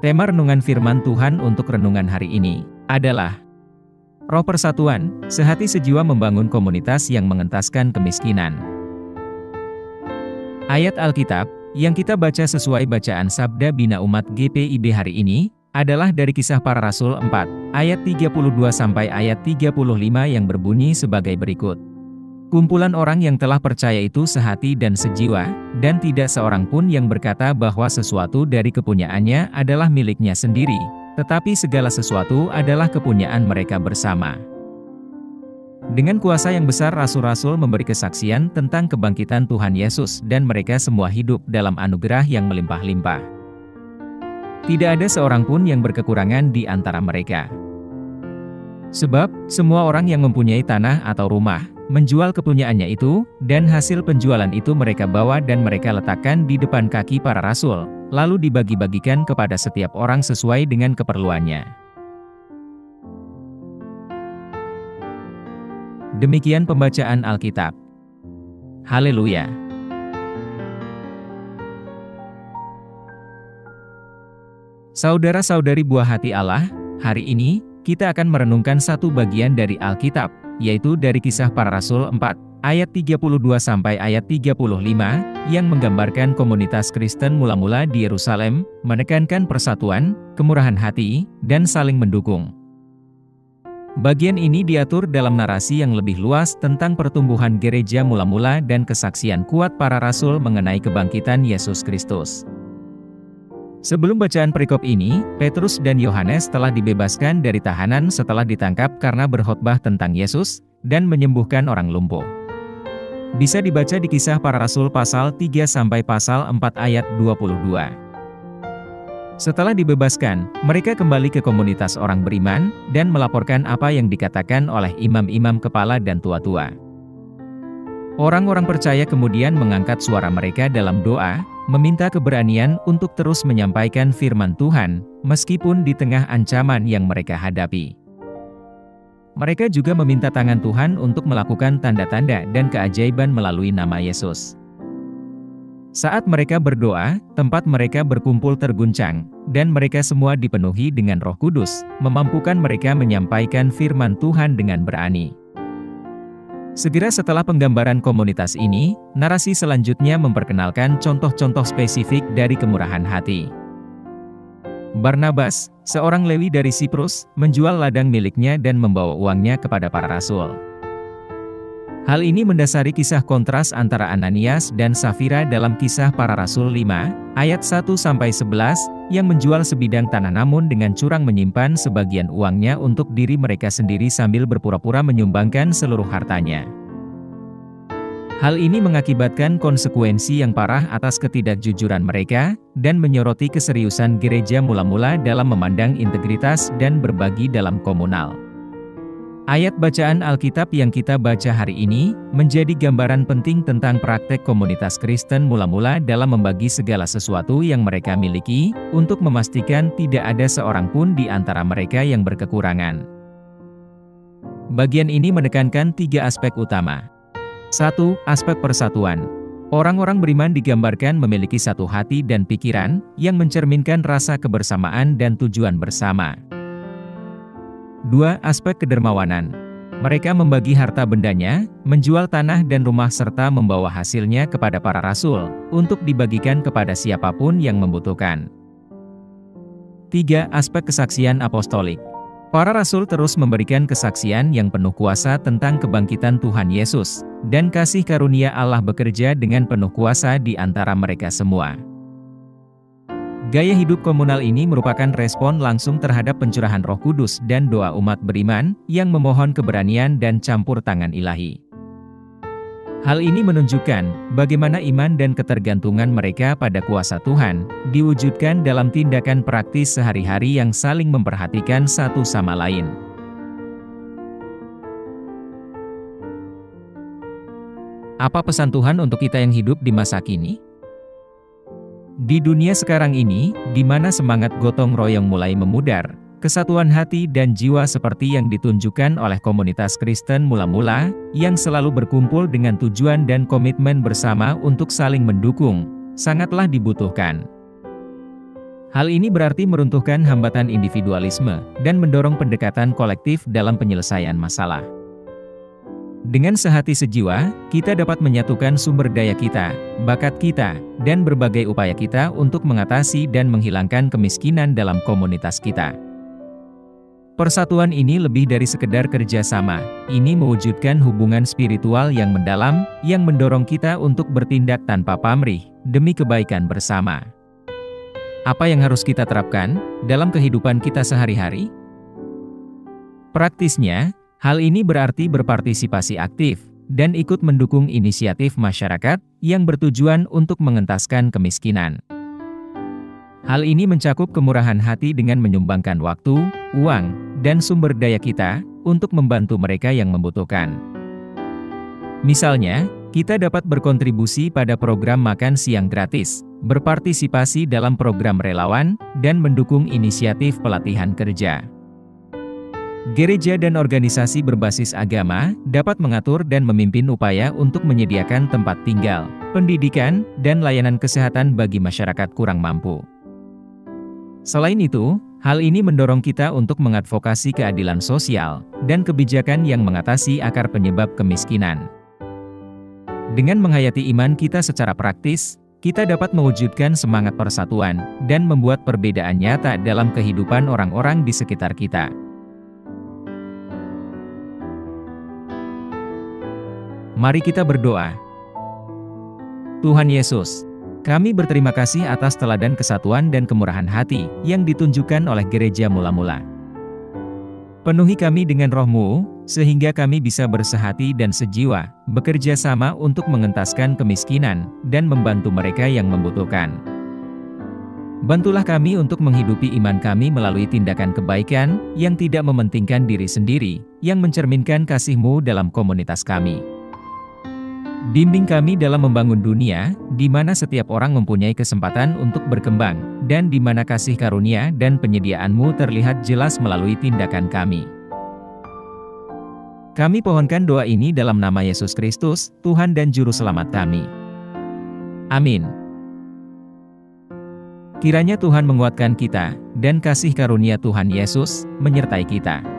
Tema renungan firman Tuhan untuk renungan hari ini adalah Roh Persatuan, sehati sejiwa membangun komunitas yang mengentaskan kemiskinan. Ayat Alkitab yang kita baca sesuai bacaan Sabda Bina Umat GPIB hari ini adalah dari Kisah Para Rasul 4, ayat 32 sampai ayat 35 yang berbunyi sebagai berikut. Kumpulan orang yang telah percaya itu sehati dan sejiwa, dan tidak seorang pun yang berkata bahwa sesuatu dari kepunyaannya adalah miliknya sendiri, tetapi segala sesuatu adalah kepunyaan mereka bersama. Dengan kuasa yang besar rasul-rasul memberi kesaksian tentang kebangkitan Tuhan Yesus dan mereka semua hidup dalam anugerah yang melimpah-limpah. Tidak ada seorang pun yang berkekurangan di antara mereka. Sebab, semua orang yang mempunyai tanah atau rumah, menjual kepunyaannya itu, dan hasil penjualan itu mereka bawa dan mereka letakkan di depan kaki para rasul, lalu dibagi-bagikan kepada setiap orang sesuai dengan keperluannya. Demikian pembacaan Alkitab. Haleluya! Saudara-saudari buah hati Allah, hari ini, kita akan merenungkan satu bagian dari Alkitab, yaitu dari Kisah Para Rasul 4, ayat 32 sampai ayat 35, yang menggambarkan komunitas Kristen mula-mula di Yerusalem, menekankan persatuan, kemurahan hati, dan saling mendukung. Bagian ini diatur dalam narasi yang lebih luas tentang pertumbuhan gereja mula-mula dan kesaksian kuat para rasul mengenai kebangkitan Yesus Kristus. Sebelum bacaan perikop ini, Petrus dan Yohanes telah dibebaskan dari tahanan setelah ditangkap karena berkhotbah tentang Yesus, dan menyembuhkan orang lumpuh. Bisa dibaca di Kisah Para Rasul pasal 3 sampai pasal 4 ayat 22. Setelah dibebaskan, mereka kembali ke komunitas orang beriman, dan melaporkan apa yang dikatakan oleh imam-imam kepala dan tua-tua. Orang-orang percaya kemudian mengangkat suara mereka dalam doa, meminta keberanian untuk terus menyampaikan firman Tuhan, meskipun di tengah ancaman yang mereka hadapi. Mereka juga meminta tangan Tuhan untuk melakukan tanda-tanda dan keajaiban melalui nama Yesus. Saat mereka berdoa, tempat mereka berkumpul terguncang, dan mereka semua dipenuhi dengan Roh Kudus, memampukan mereka menyampaikan firman Tuhan dengan berani. Segera setelah penggambaran komunitas ini, narasi selanjutnya memperkenalkan contoh-contoh spesifik dari kemurahan hati. Barnabas, seorang Lewi dari Siprus, menjual ladang miliknya dan membawa uangnya kepada para rasul. Hal ini mendasari kisah kontras antara Ananias dan Safira dalam Kisah Para Rasul 5, ayat 1-11, yang menjual sebidang tanah namun dengan curang menyimpan sebagian uangnya untuk diri mereka sendiri sambil berpura-pura menyumbangkan seluruh hartanya. Hal ini mengakibatkan konsekuensi yang parah atas ketidakjujuran mereka, dan menyoroti keseriusan gereja mula-mula dalam memandang integritas dan berbagi dalam komunal. Ayat bacaan Alkitab yang kita baca hari ini, menjadi gambaran penting tentang praktek komunitas Kristen mula-mula dalam membagi segala sesuatu yang mereka miliki, untuk memastikan tidak ada seorang pun di antara mereka yang berkekurangan. Bagian ini menekankan 3 aspek utama. 1. Aspek persatuan. Orang-orang beriman digambarkan memiliki satu hati dan pikiran, yang mencerminkan rasa kebersamaan dan tujuan bersama. 2. Aspek kedermawanan. Mereka membagi harta bendanya, menjual tanah dan rumah serta membawa hasilnya kepada para rasul, untuk dibagikan kepada siapapun yang membutuhkan. 3. Aspek kesaksian apostolik. Para rasul terus memberikan kesaksian yang penuh kuasa tentang kebangkitan Tuhan Yesus, dan kasih karunia Allah bekerja dengan penuh kuasa di antara mereka semua. Gaya hidup komunal ini merupakan respon langsung terhadap pencurahan Roh Kudus dan doa umat beriman, yang memohon keberanian dan campur tangan ilahi. Hal ini menunjukkan bagaimana iman dan ketergantungan mereka pada kuasa Tuhan, diwujudkan dalam tindakan praktis sehari-hari yang saling memperhatikan satu sama lain. Apa pesan Tuhan untuk kita yang hidup di masa kini? Di dunia sekarang ini, di mana semangat gotong royong mulai memudar, kesatuan hati dan jiwa seperti yang ditunjukkan oleh komunitas Kristen mula-mula, yang selalu berkumpul dengan tujuan dan komitmen bersama untuk saling mendukung, sangatlah dibutuhkan. Hal ini berarti meruntuhkan hambatan individualisme dan mendorong pendekatan kolektif dalam penyelesaian masalah. Dengan sehati sejiwa, kita dapat menyatukan sumber daya kita, bakat kita, dan berbagai upaya kita untuk mengatasi dan menghilangkan kemiskinan dalam komunitas kita. Persatuan ini lebih dari sekedar kerjasama, ini mewujudkan hubungan spiritual yang mendalam, yang mendorong kita untuk bertindak tanpa pamrih, demi kebaikan bersama. Apa yang harus kita terapkan dalam kehidupan kita sehari-hari? Praktisnya, hal ini berarti berpartisipasi aktif, dan ikut mendukung inisiatif masyarakat, yang bertujuan untuk mengentaskan kemiskinan. Hal ini mencakup kemurahan hati dengan menyumbangkan waktu, uang, dan sumber daya kita, untuk membantu mereka yang membutuhkan. Misalnya, kita dapat berkontribusi pada program makan siang gratis, berpartisipasi dalam program relawan, dan mendukung inisiatif pelatihan kerja. Gereja dan organisasi berbasis agama dapat mengatur dan memimpin upaya untuk menyediakan tempat tinggal, pendidikan, dan layanan kesehatan bagi masyarakat kurang mampu. Selain itu, hal ini mendorong kita untuk mengadvokasi keadilan sosial dan kebijakan yang mengatasi akar penyebab kemiskinan. Dengan menghayati iman kita secara praktis, kita dapat mewujudkan semangat persatuan dan membuat perbedaan nyata dalam kehidupan orang-orang di sekitar kita. Mari kita berdoa. Tuhan Yesus, kami berterima kasih atas teladan kesatuan dan kemurahan hati yang ditunjukkan oleh Gereja Mula-Mula. Penuhi kami dengan Roh-Mu, sehingga kami bisa bersehati dan sejiwa, bekerja sama untuk mengentaskan kemiskinan, dan membantu mereka yang membutuhkan. Bantulah kami untuk menghidupi iman kami melalui tindakan kebaikan, yang tidak mementingkan diri sendiri, yang mencerminkan kasih-Mu dalam komunitas kami. Bimbing kami dalam membangun dunia, di mana setiap orang mempunyai kesempatan untuk berkembang, dan di mana kasih karunia dan penyediaan-Mu terlihat jelas melalui tindakan kami. Kami pohonkan doa ini dalam nama Yesus Kristus, Tuhan dan Juru Selamat kami. Amin. Kiranya Tuhan menguatkan kita, dan kasih karunia Tuhan Yesus menyertai kita.